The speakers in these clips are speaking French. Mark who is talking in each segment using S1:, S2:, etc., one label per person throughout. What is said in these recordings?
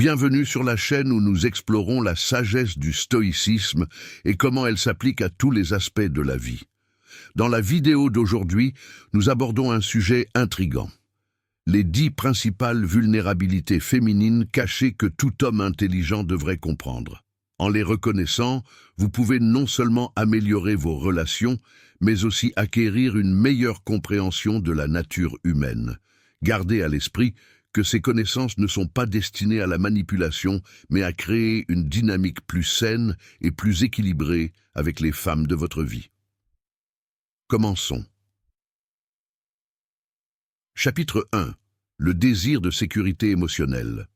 S1: Bienvenue sur la chaîne où nous explorons la sagesse du stoïcisme et comment elle s'applique à tous les aspects de la vie. Dans la vidéo d'aujourd'hui, nous abordons un sujet intrigant. Les 10 principales vulnérabilités féminines cachées que tout homme intelligent devrait comprendre. En les reconnaissant, vous pouvez non seulement améliorer vos relations, mais aussi acquérir une meilleure compréhension de la nature humaine. Gardez à l'esprit que ces connaissances ne sont pas destinées à la manipulation, mais à créer une dynamique plus saine et plus équilibrée avec les femmes de votre vie. Commençons. Chapitre 1. Le désir de sécurité émotionnelle.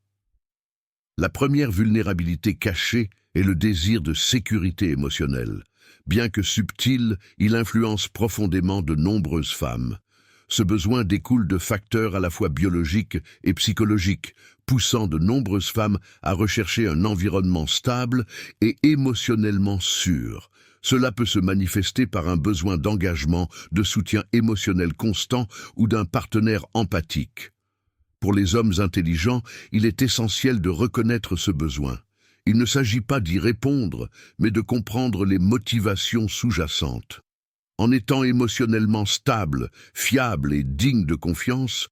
S1: La première vulnérabilité cachée est le désir de sécurité émotionnelle. Bien que subtil, il influence profondément de nombreuses femmes. Ce besoin découle de facteurs à la fois biologiques et psychologiques, poussant de nombreuses femmes à rechercher un environnement stable et émotionnellement sûr. Cela peut se manifester par un besoin d'engagement, de soutien émotionnel constant ou d'un partenaire empathique. Pour les hommes intelligents, il est essentiel de reconnaître ce besoin. Il ne s'agit pas d'y répondre, mais de comprendre les motivations sous-jacentes. En étant émotionnellement stable, fiable et digne de confiance,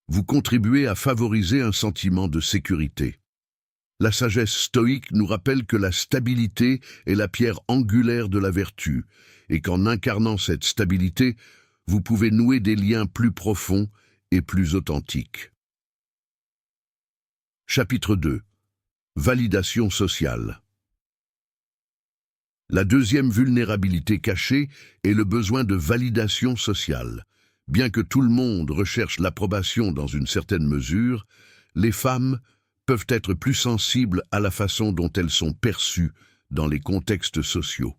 S1: vous contribuez à favoriser un sentiment de sécurité. La sagesse stoïque nous rappelle que la stabilité est la pierre angulaire de la vertu, et qu'en incarnant cette stabilité, vous pouvez nouer des liens plus profonds et plus authentiques. Chapitre 2. Validation sociale. La deuxième vulnérabilité cachée est le besoin de validation sociale. Bien que tout le monde recherche l'approbation dans une certaine mesure, les femmes peuvent être plus sensibles à la façon dont elles sont perçues dans les contextes sociaux.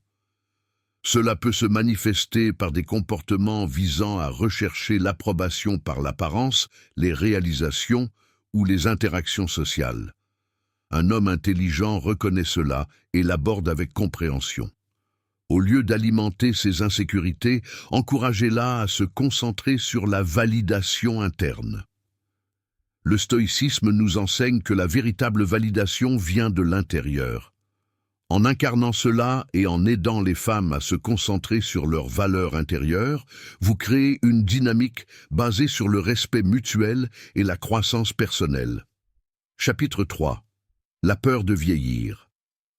S1: Cela peut se manifester par des comportements visant à rechercher l'approbation par l'apparence, les réalisations ou les interactions sociales. Un homme intelligent reconnaît cela et l'aborde avec compréhension. Au lieu d'alimenter ses insécurités, encouragez-la à se concentrer sur la validation interne. Le stoïcisme nous enseigne que la véritable validation vient de l'intérieur. En incarnant cela et en aidant les femmes à se concentrer sur leurs valeurs intérieures, vous créez une dynamique basée sur le respect mutuel et la croissance personnelle. Chapitre 3. La peur de vieillir.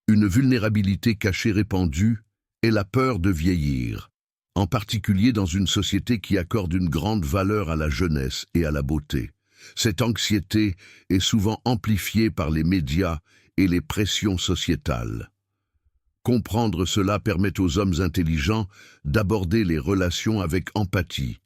S1: Une vulnérabilité cachée répandue est la peur de vieillir, en particulier dans une société qui accorde une grande valeur à la jeunesse et à la beauté. Cette anxiété est souvent amplifiée par les médias et les pressions sociétales. Comprendre cela permet aux hommes intelligents d'aborder les relations avec empathie.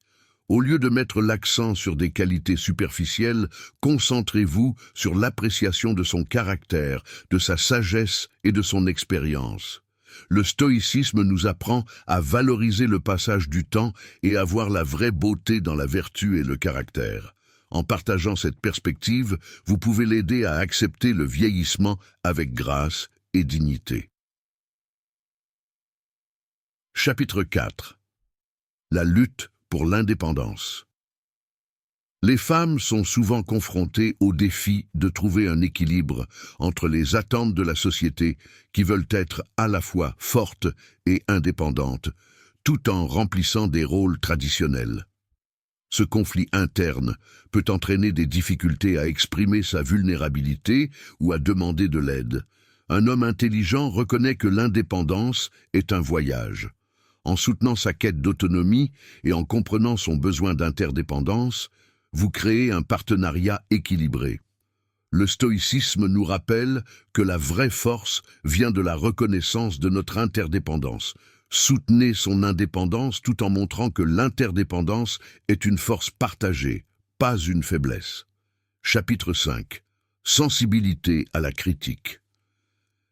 S1: Au lieu de mettre l'accent sur des qualités superficielles, concentrez-vous sur l'appréciation de son caractère, de sa sagesse et de son expérience. Le stoïcisme nous apprend à valoriser le passage du temps et à voir la vraie beauté dans la vertu et le caractère. En partageant cette perspective, vous pouvez l'aider à accepter le vieillissement avec grâce et dignité. Chapitre 4. La lutte pour l'indépendance. Les femmes sont souvent confrontées au défi de trouver un équilibre entre les attentes de la société qui veulent être à la fois fortes et indépendantes, tout en remplissant des rôles traditionnels. Ce conflit interne peut entraîner des difficultés à exprimer sa vulnérabilité ou à demander de l'aide. Un homme intelligent reconnaît que l'indépendance est un voyage. En soutenant sa quête d'autonomie et en comprenant son besoin d'interdépendance, vous créez un partenariat équilibré. Le stoïcisme nous rappelle que la vraie force vient de la reconnaissance de notre interdépendance. Soutenez son indépendance tout en montrant que l'interdépendance est une force partagée, pas une faiblesse. Chapitre 5. Sensibilité à la critique.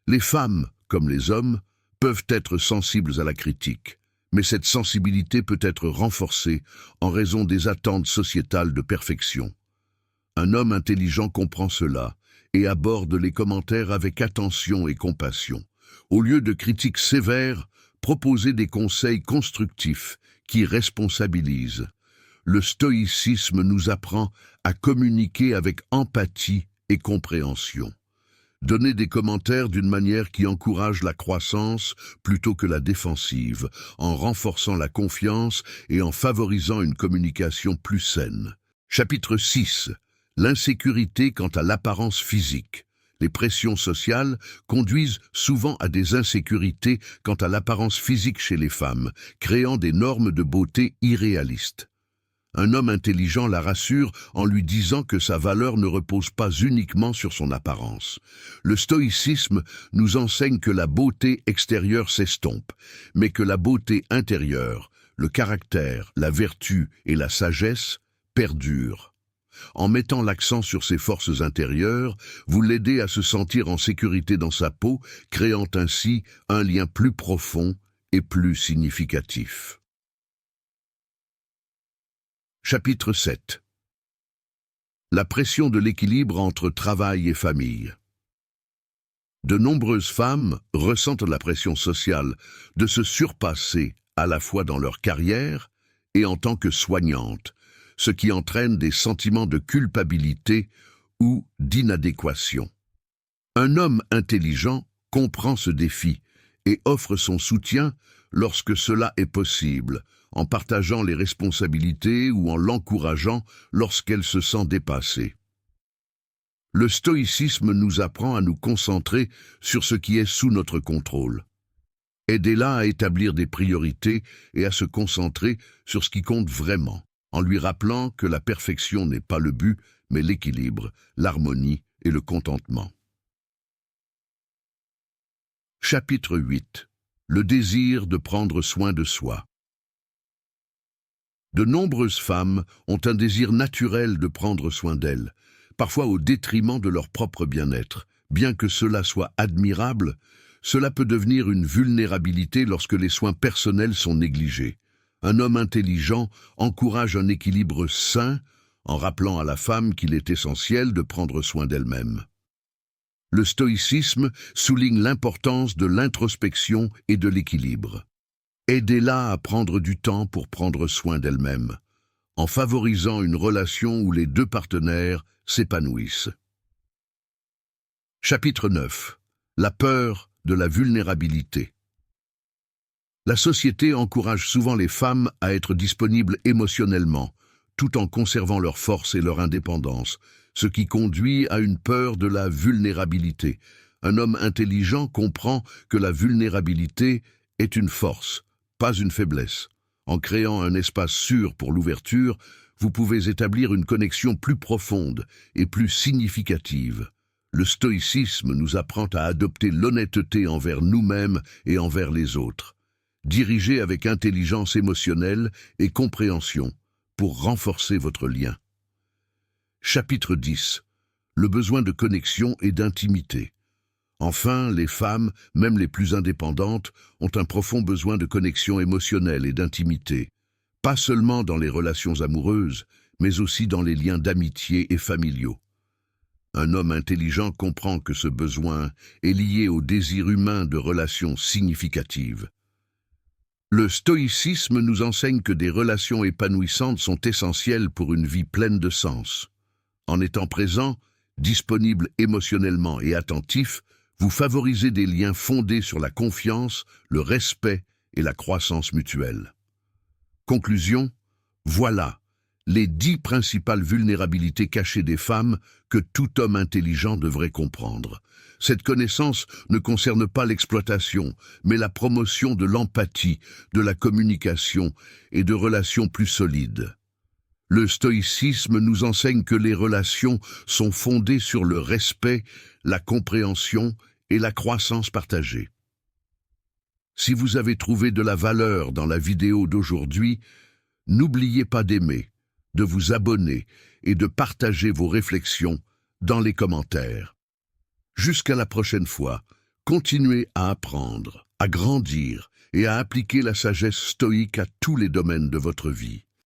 S1: Les femmes, comme les hommes, peuvent être sensibles à la critique. Mais cette sensibilité peut être renforcée en raison des attentes sociétales de perfection. Un homme intelligent comprend cela et aborde les commentaires avec attention et compassion. Au lieu de critiques sévères, proposez des conseils constructifs qui responsabilisent. Le stoïcisme nous apprend à communiquer avec empathie et compréhension. Donnez des commentaires d'une manière qui encourage la croissance plutôt que la défensive, en renforçant la confiance et en favorisant une communication plus saine. Chapitre 6. L'insécurité quant à l'apparence physique. Les pressions sociales conduisent souvent à des insécurités quant à l'apparence physique chez les femmes, créant des normes de beauté irréalistes. Un homme intelligent la rassure en lui disant que sa valeur ne repose pas uniquement sur son apparence. Le stoïcisme nous enseigne que la beauté extérieure s'estompe, mais que la beauté intérieure, le caractère, la vertu et la sagesse perdurent. En mettant l'accent sur ses forces intérieures, vous l'aidez à se sentir en sécurité dans sa peau, créant ainsi un lien plus profond et plus significatif. Chapitre 7. La pression de l'équilibre entre travail et famille. De nombreuses femmes ressentent la pression sociale de se surpasser à la fois dans leur carrière et en tant que soignantes, ce qui entraîne des sentiments de culpabilité ou d'inadéquation. Un homme intelligent comprend ce défi et offre son soutien lorsque cela est possible, en partageant les responsabilités ou en l'encourageant lorsqu'elle se sent dépassée. Le stoïcisme nous apprend à nous concentrer sur ce qui est sous notre contrôle. Aidez-la à établir des priorités et à se concentrer sur ce qui compte vraiment, en lui rappelant que la perfection n'est pas le but, mais l'équilibre, l'harmonie et le contentement. Chapitre 8. Le désir de prendre soin de soi. De nombreuses femmes ont un désir naturel de prendre soin d'elles, parfois au détriment de leur propre bien-être. Bien que cela soit admirable, cela peut devenir une vulnérabilité lorsque les soins personnels sont négligés. Un homme intelligent encourage un équilibre sain en rappelant à la femme qu'il est essentiel de prendre soin d'elle-même. Le stoïcisme souligne l'importance de l'introspection et de l'équilibre. Aidez-la à prendre du temps pour prendre soin d'elle-même, en favorisant une relation où les deux partenaires s'épanouissent. Chapitre 9. La peur de la vulnérabilité. La société encourage souvent les femmes à être disponibles émotionnellement, tout en conservant leur force et leur indépendance, ce qui conduit à une peur de la vulnérabilité. Un homme intelligent comprend que la vulnérabilité est une force, pas une faiblesse. En créant un espace sûr pour l'ouverture, vous pouvez établir une connexion plus profonde et plus significative. Le stoïcisme nous apprend à adopter l'honnêteté envers nous-mêmes et envers les autres. Dirigez avec intelligence émotionnelle et compréhension pour renforcer votre lien. Chapitre 10. Le besoin de connexion et d'intimité. Enfin, les femmes, même les plus indépendantes, ont un profond besoin de connexion émotionnelle et d'intimité, pas seulement dans les relations amoureuses, mais aussi dans les liens d'amitié et familiaux. Un homme intelligent comprend que ce besoin est lié au désir humain de relations significatives. Le stoïcisme nous enseigne que des relations épanouissantes sont essentielles pour une vie pleine de sens. En étant présent, disponible émotionnellement et attentif, vous favorisez des liens fondés sur la confiance, le respect et la croissance mutuelle. Conclusion, voilà les 10 principales vulnérabilités cachées des femmes que tout homme intelligent devrait comprendre. Cette connaissance ne concerne pas l'exploitation, mais la promotion de l'empathie, de la communication et de relations plus solides. Le stoïcisme nous enseigne que les relations sont fondées sur le respect, la compréhension et la croissance partagée. Si vous avez trouvé de la valeur dans la vidéo d'aujourd'hui, n'oubliez pas d'aimer, de vous abonner et de partager vos réflexions dans les commentaires. Jusqu'à la prochaine fois, continuez à apprendre, à grandir et à appliquer la sagesse stoïque à tous les domaines de votre vie.